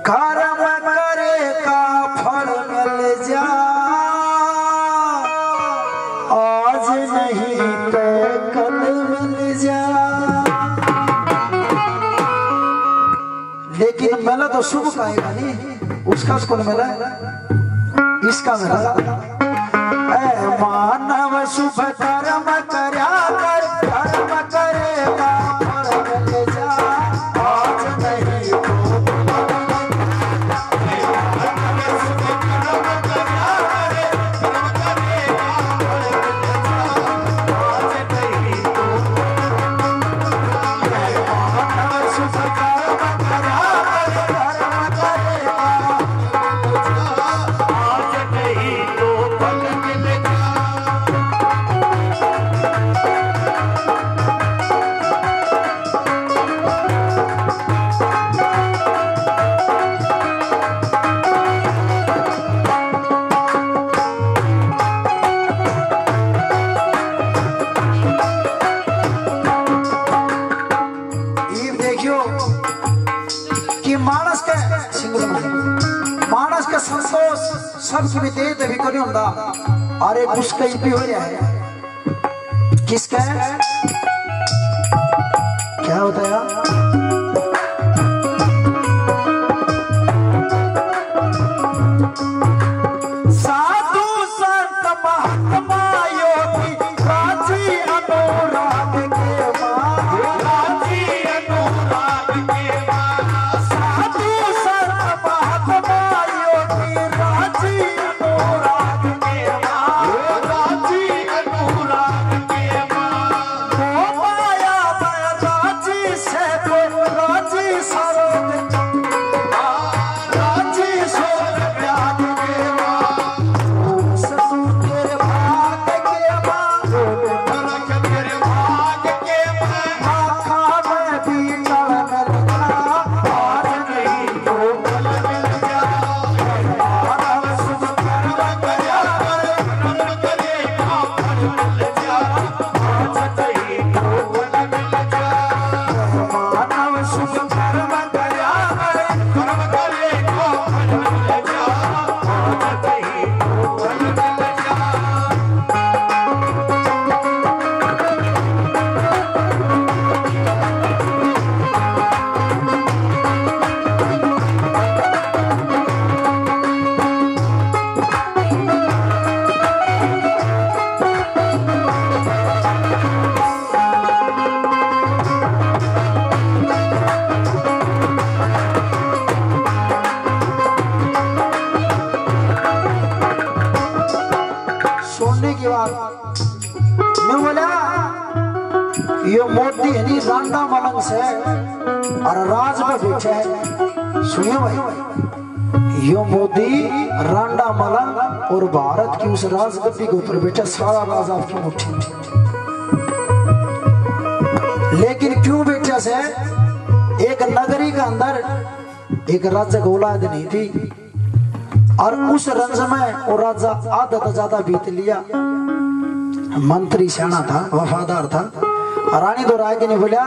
कर्म करे का फल मिल जा, आज नहीं तो कल मिल जा। लेकिन मिला तो शुभ कहेगा नहीं, उसका उसको मिला इसका मिला। मानव शुभ कर्म कर्या कर, कर्म करेगा फल मिल जा, आज नहीं तो सबकी भी दे भी को नहीं होता। अरे उसका ही भी हो रहा है, किसका है क्या होता है? साधु संत महात्मा योगी राजी अनुराग के मां, राजी अनुराग के मां। साधु संत महात्मा योगी राजी अनुराग के मां, राजी अनुराग के मां। वो माया मैं राजी से तो राजी सर्व, राजी स्वर्ग त्याग के मां। सतु तेरे भाग के मां, नरक तेरे भाग के मां। आखा में भी टल मिल जा, आज नहीं तो कल मिल जा। मानव शुभ कर्म कर्या कर, कर्म करेगा फल मिल जा, आज नहीं तो कल मिल जा। मानव शुभ कर्म कर्या कर, कर्म करेगा फल मिल जा, आज नहीं तो कल मिल जा। सोने की बात मैं बोला, यो मोदी है नी रांडा मलंग से और राज में बैठे है। सुनिए भाई, यो मोदी रांडा मलंग और भारत की उस राजगद्दी के ऊपर बैठा, सारा राज आपकी मुट्ठी में। लेकिन क्यों बैठा से? एक नगरी के अंदर एक राजा की औलाद नहीं थी और उस रंज में वो राजा आधा तो ज्यादा बीत लिया। मंत्री सियाना था, वफादार था। रानी तो राय के नहीं बोलिया,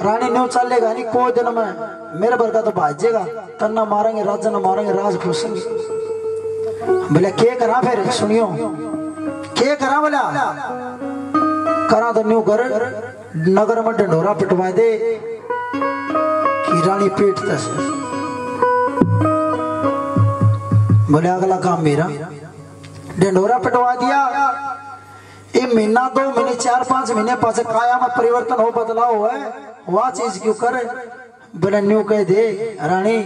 रानी न्यू चलेगा नहीं, कोई दिन में मेरे बरका तो भाजेगा, तन्ना मारेंगे राजा न मारेंगे, राज खुशेंगे। बोले के करा फिर? सुनियो के करा? बोला करा तो न्यू कर, नगर में ढंडोरा पिटवा दे कि रानी पेट तस। बोले अगला काम मेरा। ढंडोरा पिटवा दिया। ये महीना 2 महीने 4-5 महीने पास काया में परिवर्तन हो, बदलाव है, वह चीज क्यों करे? बोले न्यू कह दे रानी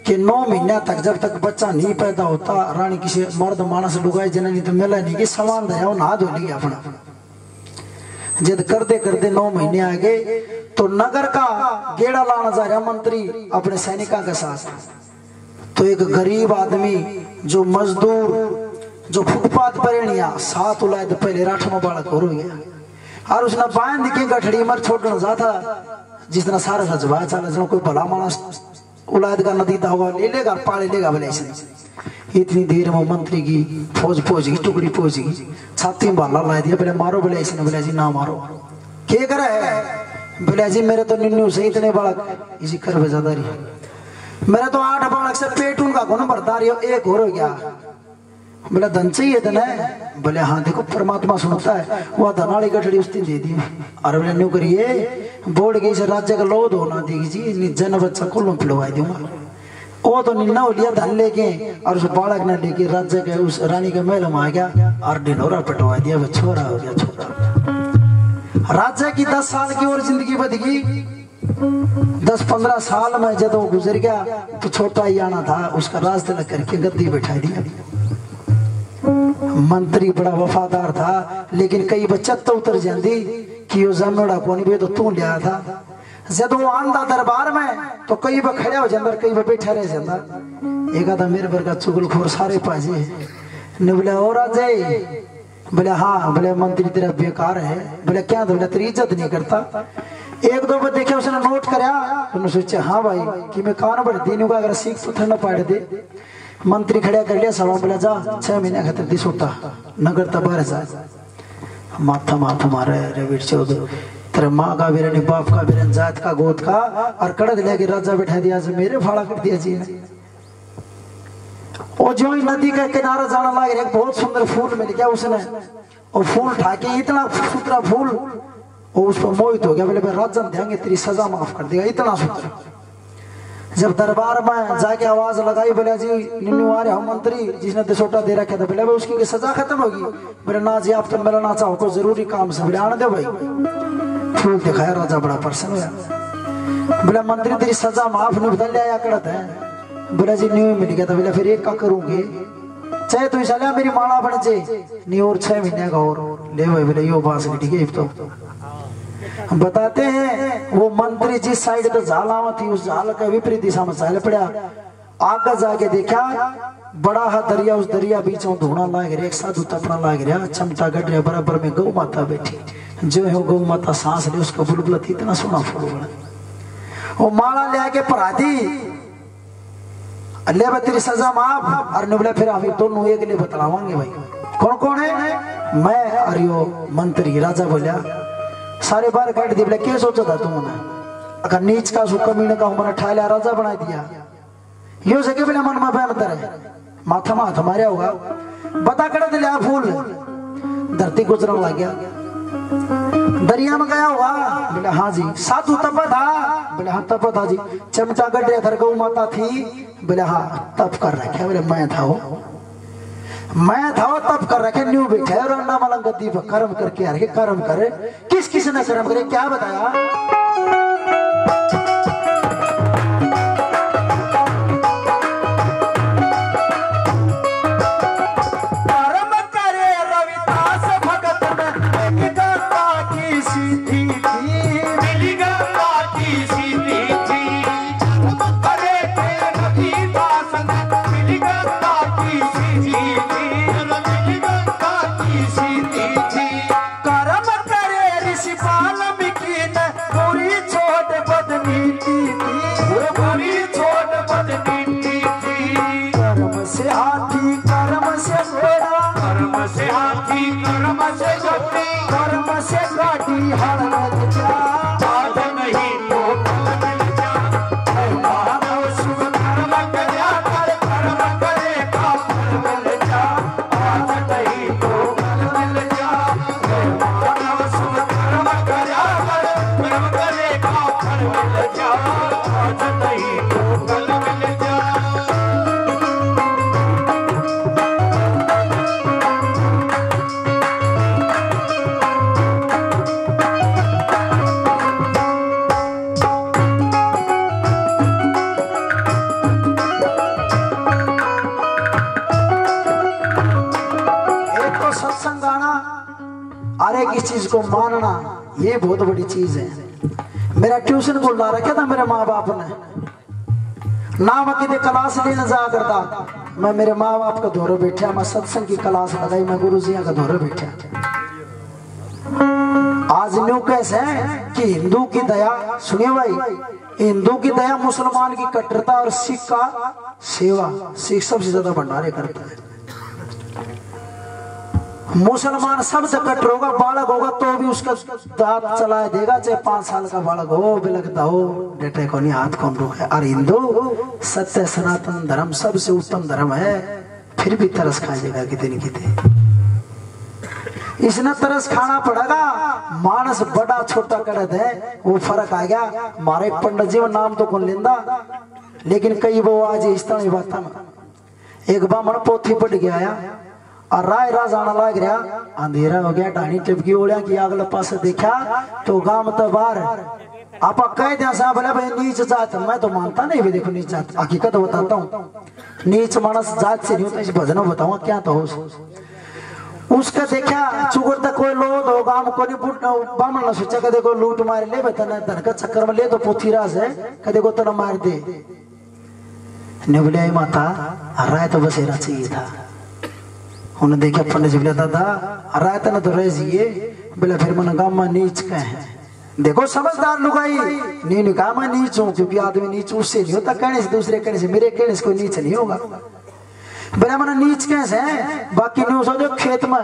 कि 9 महीना तक जब तक बच्चा नहीं पैदा होता, रानी किसी मर्द मानस लुगाई जननी तो मिला नहीं कि समान दया नहा धो लिया अपना। जब करते करते 9 महीने आ गए तो नगर का गेड़ा लाना जा रहा मंत्री अपने सैनिकों के साथ। तो एक गरीब आदमी जो मजदूर जो फुटपाथ पर 7 उलाद पहले 8वां बालक हो गया और उसने बांध के गठड़ी मर छोड़ना जाता, जितना सारा रजवा चला जो कोई भला मानस उलाद का नतीजा होगा ले लेगा, पाले लेगा। बोले इतनी देर में मंत्री की फौज पहुंच गई, टुकड़ी पहुंच गई, छाती में भाला ला दिया। बोले मारो। बोले इसने बोले जी ना मारो। क्या करे? बोले जी मेरे तो निन्नू से इतने बालक इसी कर बेजादारी। मेरे तो 8 बालक से पेट उनका कौन भरता रही हो, एक और हो गया। बोला धन चाहिए धन है? बोले हाँ देखो परमात्मा सुनता है, वह धनाली गठड़ी उस दिन दे दी। और बोले न्यू करिए बोर्ड के इस राज्य का लोध होना दीजिए, जन बच्चा को लो पिलवा दूंगा। वो तो निन्ना हो लिया धन लेके और उस बालक ने लेके राज्य के उस रानी के महल में आ गया और ढिंढोरा पिटवा दिया। वो छोरा हो गया, छोरा हो गया। राज्य की 10 साल की और जिंदगी बच गई। 10-15 साल में जब वो गुजर गया तो छोटा ही आना था, उसका राज तिलक करके गद्दी बैठा दिया। मंत्री बड़ा वफादार था, लेकिन कई बच्चा तो उतर जाती कि वो जमोड़ा कौन भी तो तू लिया था। जब वो आंदा दरबार में तो कई बार खड़ा हो जाता, कई बार बैठा रह जाता। एक आधा मेरे वर्ग चुगलखोर सारे पाजे ने बोले और आ जाए। बोले हाँ। बोले मंत्री तेरा बेकार है। बोले क्या? बोले तेरी इज्जत नहीं करता। एक दो बार देखे उसने नोट कराया, उन्होंने सोचा हाँ भाई कि मैं कान बढ़ दी का अगर सीख तो ठंडा पाड़ दे। मंत्री खड़ा कर लिया सभा। बोला जा 6 महीने खातिर दिस होता नगर तबार जा। माथा माथा मारे रेविट चौधरी तेरे माँ का भी रहने, बाप का भी रहने, जात का गोद का, और कड़क लेके राजा बैठा दिया से मेरे फाड़ा कर दिया जी ने। और जो ही नदी का किनारा जाना लग रहा, एक बहुत सुंदर फूल मिल गया उसने, और फूल ठाके इतना सुथरा फूल, और उस पर मोहित हो गया। बोले राजन देंगे तेरी सजा माफ कर देगा, इतना सुंदर। जब दरबार में जाके आवाज लगाई, बोले जी निन्नू आ रहे हम मंत्री जिसने दसोटा दे रखा था। बोले उसकी सजा खत्म होगी? बोले ना जी आप तो मिलना चाहो कोई जरूरी काम से। बोले आने दो भाई। फूल दिखाया, राजा बड़ा प्रसन्न हुआ। बोले मंत्री तेरी सजा माफ नहीं बदल लिया कड़त है। बोले जी न्यू मिल गया था। बोले फिर एक का करूंगे, चाहे तू चलिया मेरी माला बन जाए नहीं, और 6 महीने का और ले भाई। बोले यो बात ठीक है। तो बताते हैं वो मंत्री जिस साइड तो झाला थी, उस झाल के विपरीत दिशा में चल पड़ा। आगे जाके देखा बड़ा हा दरिया, उस दरिया बीचों धोना लाग रहा, एक साधु तपना लाग रहा, चमटा गट रहा, बराबर में गौ माता बैठी। जो है गौ माता सांस ले, उसका बुलबुला थी इतना सोना फूल बड़ा। वो माला ले आके पढ़ा दी, अल्लाह तेरी सजा माफ। और बोला फिर हम दोनों एक लिए बतलावांगे भाई कौन कौन है? मैं और यो मंत्री। राजा बोलिया सारे बार काट दिए। बोले क्या सोचा था तुमने? अगर नीच का सुख कमीने का हमारा ठा लिया, राजा बना दिया। यो सके बोले मन में बहम करे माथा माथ मारे होगा। बता कर दिया फूल धरती गुजरने लग गया, दरिया में गया हुआ। बोले हाँ जी। साधु तप था? बोले हाँ तप था जी। चमचा गट रहा, गौ माता थी? बोले हाँ तप कर रखे। बोले मैं था वो तब कर रखे न्यू बैठे और अन्ना मलंग गद्दी पर कर्म करके आ रहे। कर्म करे किस किस ने कर्म करे क्या बताया? कर्म करे रविदास भगत में एक गंगा की सीधी थी, मिली गंगा की सीधी थी। करे रविदास मिली गंगा की सीधी थी, कर्म से गाड़ी हर मिल जा, आज नहीं तो कल मिल जा। मानव शुभ कर्म कर्या कर, कर्म करे का फल मिल जा, आज नहीं तो कल मिल जा। मानव शुभ कर्म कर्या कर, कर्म करे का फल मिल जा, आज नहीं तो कल मिल जा। किस चीज को मानना ये बहुत बड़ी चीज है। मेरा ट्यूशन को ला रखा था मेरे माँ बाप ने, ना मैं कितने क्लास लेने जा करता, मैं मेरे माँ बाप का दौरे बैठा, मैं सत्संग की क्लास लगाई, मैं गुरु जी का दौरे बैठा। आज न्यू कैसे है कि हिंदू की दया, सुनिए भाई, हिंदू की दया, मुसलमान की कट्टरता और सिख का सेवा। सिख सबसे ज्यादा भंडारे करता है, मुसलमान सब से कट्टर होगा, बालक होगा तो भी उसका दांत चला देगा, चाहे 5 साल का बालक हो, बिलकता हो, डेटे को नहीं हाथ कौन रोके। और हिंदू सत्य सनातन धर्म सबसे उत्तम धर्म है, फिर भी तरस खाएगा कितने कितने। इसने तरस खाना पड़ेगा, मानस बड़ा छोटा करत है वो फर्क आ गया। मारे पंडित जी नाम तो कौन लेंदा, लेकिन कई वो आज इस तरह बात में एक बामण पोथी पढ़ के आया और राय जाना लग रहा, अंधेरा हो गया, ढाणी टिपकी ओढ़िया की अगले पास देखा तो गांव तो बाहर आप कह दिया साहब बोले भाई नीच जात, मैं तो मानता नहीं भी, देखो नीच जात हकीकत बताता हूँ, नीच मानस जात से नहीं होता, इस भजन बताऊंगा क्या तो उसका देखा चुगड़ तक कोई लो दो गांव को नहीं बामण न सोचा कदे को लूट मार ले बता धन का चक्कर में ले तो पोथी राज है कदे को तना मार दे। ने बोले माता राय तो बसेरा चाहिए था। उन्हें देखा पंडित जी बोले दादा राय तो न तो रह जिए, बोले फिर मन गाँव में नीच कहे, देखो समझदार लुगाई नहीं कहा मैं नीच हूँ, क्योंकि आदमी नीच उससे नहीं होता कहने से, दूसरे कहने से, मेरे कहने से कोई नीच नहीं होगा। बोले मैंने नीच कैसे है, बाकी नहीं समझो खेत में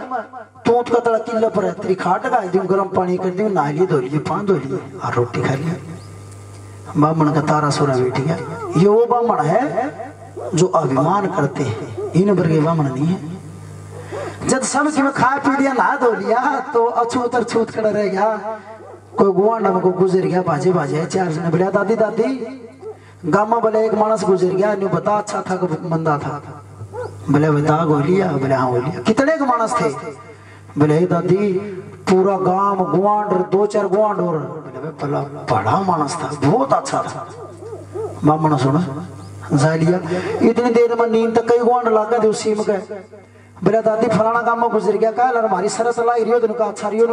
तूत का तड़ा किला पर है, तेरी खाट लगा दी, गर्म पानी कर दी, नहा लिए धो लिए, पान धो लिए और रोटी खा लिया। बामण का तारा सोरा बैठ गया। ये वो बामण है जो अभिमान करते हैं, इन वर्ग बामण नहीं है। जब सब की में खा पी लिया, नहा धो लिया, तो अछूत और छूत खड़ा रह गया। कोई गुआंडा में को गुजर गया, बाजे बाजे 4 जने बोले दादी दादी गाँव में बोले एक मानस गुजर गया, नहीं बता अच्छा था कि मंदा था, बोले बता गोलिया, बोले हाँ गोलिया, कितने के मानस थे, बोले दादी पूरा गांव गुआंड 2-4 गुआंड और, बोले बड़ा मानस था, बहुत अच्छा था। बामण सुना जा लिया, इतनी देर में नींद तक कई गुआंड लागा थे उसी में गए। बोले दादी फलाना गांव में गुजर गया, कहा हमारी सरस लाई रही हो, तो अच्छा रही हो,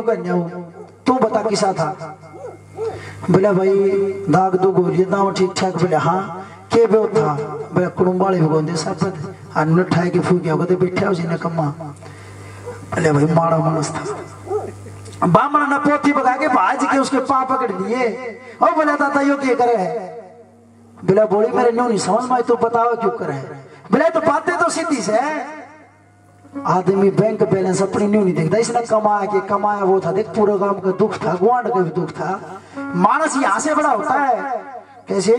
तू बता किसा था। बोले भाई दाग दो गोलियां दाव ठीक ठाक, बोले हाँ के बे था, बोले कुड़ुम्बाले भगोंदे सब अन्न ठाए के फूक गया तो बैठा उसी ने कम्मा। बोले भाई माड़ा मानस था। बामण ने पोथी बगा के भाज के उसके पांव पकड़ लिए और बोले दादा यो क्या करे है, बोले बोली मेरे न्यू नहीं समझ में, तू बताओ क्यों करे है। बोले तो बातें तो सीधी से है, आदमी बैंक बैलेंस अपनी न्यू नहीं देखता, इसने कमाया वो था, देख पूरे गांव का दुख था, गुआंड का भी दुख था। मानस यहां से बड़ा होता है कैसे,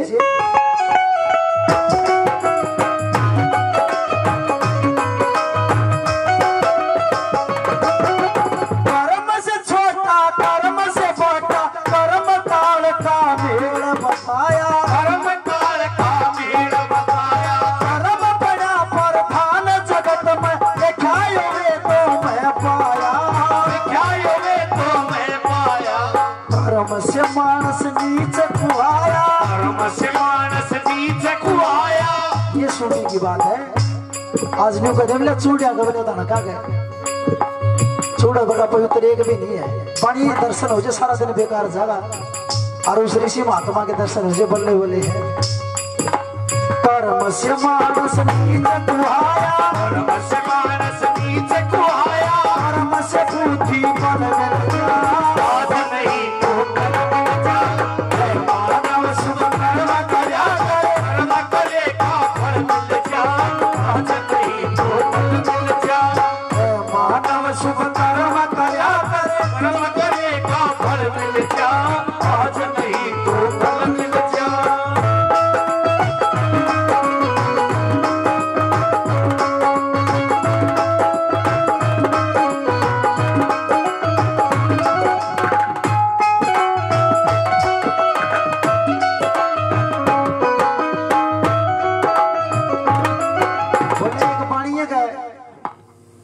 कर्म से छोटा कर्म से बड़ा, कर्म काल का मेल बताया, कर्म काल का मेल बताया, कर्म बड़ा प्रधान जगत में, कर्म से मानस नीच कुआया, कर्म से मानस नीच कुआया। ये सुनने की बात है। आज न्यू कदम ले चूड़िया का बने था ना क्या गए, चूड़ा बड़ा पवित्र एक भी नहीं है, पानी दर्शन हो जाए सारा दिन बेकार जागा, और उस ऋषि महात्मा के दर्शन हो जाए बल्ले बोले है। कर्म से मानस नीच कुआया, कर्म से मानस नीच कुआया, कर्म से बुद्धि बन गया, आज नहीं तो कल मिल जा, मानव शुभ कर्म करया करे, कर्म करेगा फल मिल जा, आज नहीं तो कल मिल जा, मानव शुभ कर्म करया करे, कर्म करेगा फल मिल जा, आज नहीं तो कल मिल जा।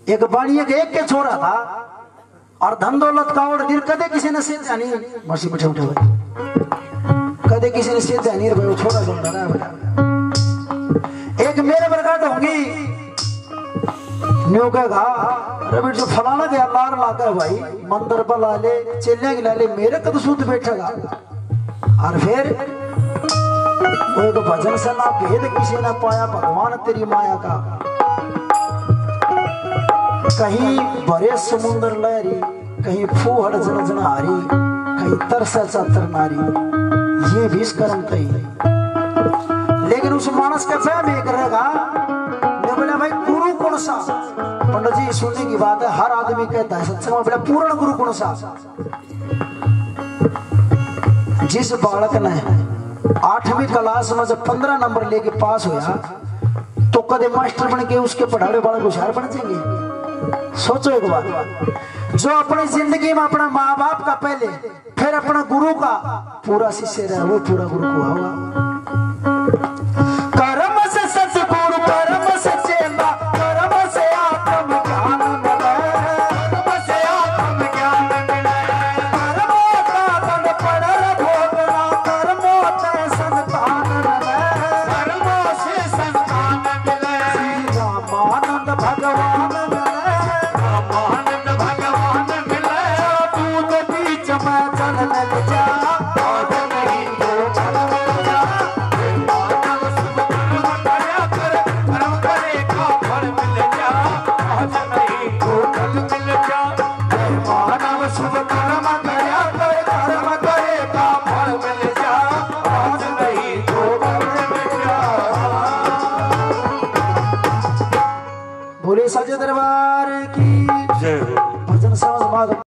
एक बाणिया के एक के छोरा था और धन दौलत का और दिल कदे किसी ने सेध जानी मर्सी बैठे उठे कदे किसी ने सेध जानी भाई वो छोरा जोड़ रहा है। एक मेरे बरकाट होंगी न्यू कहेगा अरे बेटे जो फलाना के अल्लाह लागा भाई मंदिर पर ला ले चेले की ला ले मेरे कद सूत बैठेगा। और फिर वो एक भजन से ना भेद किसी ने पाया भगवान तेरी माया का, कहीं बड़े समुद्र लहरी, कहीं फूहड़ जन जनहारी, कहीं तरसा चातर नारी, ये भी इस कर्म तई। लेकिन उस मानस का फैम एक रहेगा, बोले भाई गुरु कौन सा, पंडित जी सुनने की बात है, हर आदमी कहता है सत्संग में बड़ा पूर्ण गुरु कौन सा। जिस बालक ने 8वीं क्लास में जब 15 नंबर लेके पास हुआ तो कदे मास्टर बन के उसके पढ़ाने बालक होशियार बन जाएंगे। सोचो एक बात, जो अपनी जिंदगी में अपना माँ बाप का पहले फिर अपना गुरु का पूरा शिष्य रहा, वो पूरा गुरु को होगा। कर्म से सतगुरु, कर्म से चेला, कर्म से आत्म ज्ञान मिले, कर्म से आत्म ज्ञान मिले। कर्मों का दंड पड़ल भोगना, कर्मों से संतान मिले, कर्मों से संतान मिले। श्री रामानंद भगवान मिले, रामानंद भगवान मिले। दूध बीच में चल लग जा, और नहीं वो चल लग जा। मानव शुभ कर्म करया कर, कर्म करेगा फल मिल जा, आज नहीं तो कल मिल जा। मानव शुभ कर्म करया कर, कर्म करेगा फल मिल जा, आज नहीं तो कल मिल जा। बोले सच्चे दरबार की जय। भजन समाज